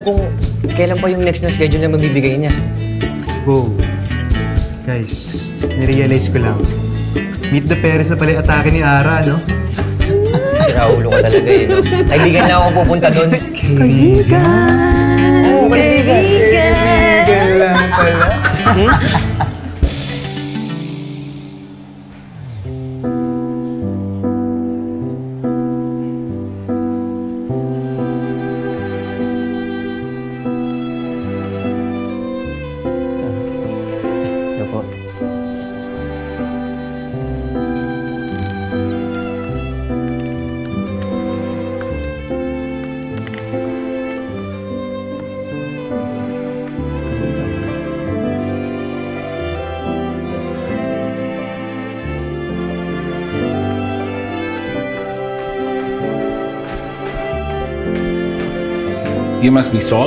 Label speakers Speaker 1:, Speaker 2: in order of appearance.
Speaker 1: kung kailan pa yung next na schedule na mabibigay niya.
Speaker 2: Wow. Guys, nirealize ko lang. Meet the parents na pala yung atake ni Ara, no?
Speaker 1: Si Raulo ka talaga eh, no? Kaibigan lang ako pupunta doon.
Speaker 3: Kaibigan!
Speaker 1: Oo, kaibigan!
Speaker 2: Kaibigan lang pala.
Speaker 4: You must be Saul.